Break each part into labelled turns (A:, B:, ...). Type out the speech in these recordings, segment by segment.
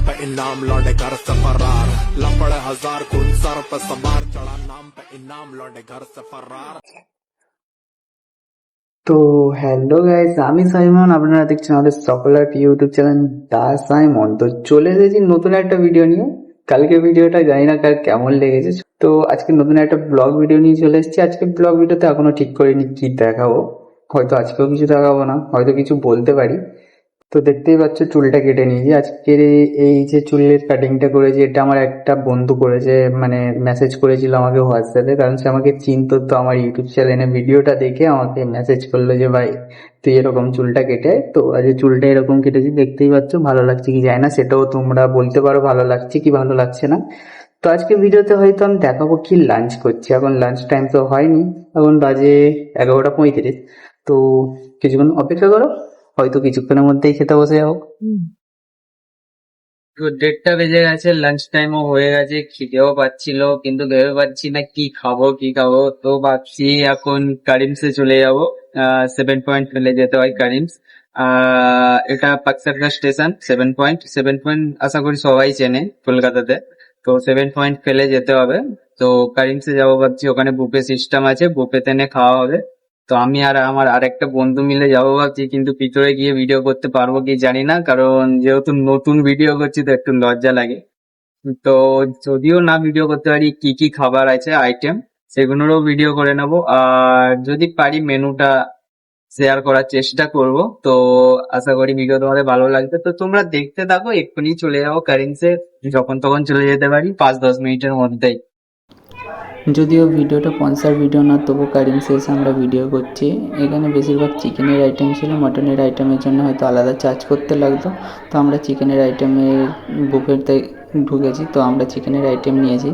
A: पे इनाम लौटे घर से फरार लपड़े हजार खून सर पे सवार चढ़ा नाम पे इनाम लौटे घर से फरार।
B: তো হ্যালো গাইস, আমি সাইমন, আপনারা দেখছেন আমাদের সকলের ইউটিউব চ্যানেল দা সাইমন। তো চলে এসেছি নতুন একটা ভিডিও নিয়ে। কালকে ভিডিওটা জানি না কার কেমন লেগেছে, তো আজকে নতুন একটা ব্লগ ভিডিও নিয়ে চলে এসেছি। আজকে ব্লগ ভিডিওতে এখনো ঠিক করিনি কি দেখাবো, হয়তো আজকেও কিছু দেখাবো না, হয়তো কিছু বলতে পারি। তো দেখতেই পাচ্ছ চুলটা কেটে নিয়েছি আজকের। এই যে চুলের কাটিংটা করেছি, এটা আমার একটা বন্ধু করেছে, মানে মেসেজ করেছিল আমাকে হোয়াটসঅ্যাপে, কারণ সে আমাকে চিনতো। তো আমার ইউটিউব চ্যানেলে ভিডিওটা দেখে আমাকে মেসেজ করলো যে ভাই তুই এরকম চুলটা কেটে। তো আজ চুলটা এরকম কেটেছি, দেখতেই পাচ্ছ। ভালো লাগছে কি যায় না সেটাও তোমরা বলতে পারো, ভালো লাগছে কি ভালো লাগছে না। তো আজকে ভিডিওতে হয়তো আমি দেখাবো কি লাঞ্চ করছি। এখন লাঞ্চ টাইম তো হয়নি, এখন বাজে 11:35। তো কিছুক্ষণ অপেক্ষা করো, হয়তো কিছুক্ষণের মধ্যেই খেতে বসে যাবো।
C: তো 1:30 বেজে গেছে, লাঞ্চ টাইমও হয়ে গেছে, খিদেও পাচ্ছিল কিন্তু ভেবে পাচ্ছি না কি খাবো। তো ভাবছি এখন কারিমসে চলে যাব। 7 পয়েন্ট ফেলে যেতে হয় কারিমস। এটা পাকসারকা স্টেশন। 7 পয়েন্ট আশা করি সবাই চেনে কলকাতাতে। তো 7 পয়েন্ট ফেলে যেতে হবে। তো কারিমসে যাবো ভাবছি, ওখানে বুফে সিস্টেম আছে, বুফেতে খাওয়া হবে। তো আমি আর আমার আরেকটা বন্ধু মিলে যাবো ভাবছি, কিন্তু ভিতরে গিয়ে ভিডিও করতে পারবো কি জানি না, কারণ যেহেতু নতুন ভিডিও করছি তো একটু লজ্জা লাগে। তো যদিও না ভিডিও করতে পারি, কি কি খাবার আছে আইটেম সেগুলোরও ভিডিও করে নেবো, আর যদি পারি মেনুটা শেয়ার করার চেষ্টা করব। তো আশা করি ভিডিও তোমাদের ভালো লাগবে, তো তোমরা দেখতে থাকো। এক্ষুনি চলে যাবো কারিমসে, যখন তখন চলে যেতে পারি 5-10 মিনিটের মধ্যেই।
B: যদিও ভিডিওটা স্পন্সর ভিডিও না, তবু কারিম শেষে আমরা ভিডিও করছি। এখানে বেশিরভাগ চিকেনের আইটেম ছিল, মটনের আইটেমের জন্য হয়তো আলাদা চার্জ করতে লাগতো। তো আমরা চিকেনের আইটেমের বুফেতে ঢুকেছি, তো আমরা চিকেনের আইটেম নিয়েছি।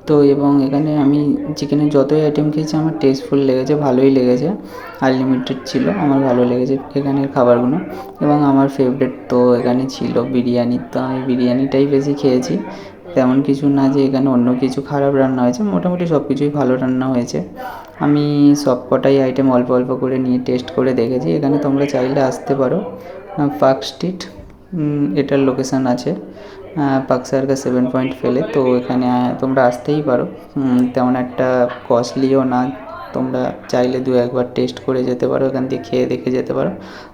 B: তো এবং এখানে আমি চিকেনের যতই আইটেম খেয়েছি আমার টেস্টফুল লেগেছে, ভালোই লেগেছে। আনলিমিটেড ছিল, আমার ভালো লেগেছে এখানের খাবারগুলো। এবং আমার ফেভারিট তো এখানে ছিল বিরিয়ানি, তো আমি বিরিয়ানিটাই বেশি খেয়েছি। তেমন কিছু না যে এখানে অন্য কিছু খারাপ রান্না হয়েছে, মোটামুটি সব কিছুই ভালো রান্না হয়েছে। আমি সব কটাই আইটেম অল্প অল্প করে নিয়ে টেস্ট করে দেখেছি। এখানে তোমরা চাইলে আসতে পারো, পার্ক স্ট্রিট এটার লোকেশান আছে, পার্ক সার্কাস 7 পয়েন্ট ফেলে। তো এখানে তোমরা আসতেই পারো, তেমন একটা কস্টলিও না। তোমরা চাইলে 2-1বার টেস্ট করে যেতে পারো, এখান থেকে খেয়ে দেখে যেতে পারো।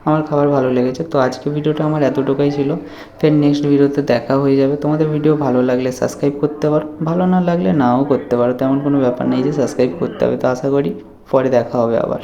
B: আমার খাবার ভালো লেগেছে। তো আজকে ভিডিওটা আমার এতটুকুই ছিল। ফের নেক্সট ভিডিওতে দেখা হয়ে যাবে। তোমাদের ভিডিও ভালো লাগলে সাবস্ক্রাইব করতে পারো, ভালো না লাগলে নাও করতে পারো, তেমন কোনো ব্যাপার নেই যে সাবস্ক্রাইব করতে হবে। তো আশা করি পরে দেখা হবে আবার।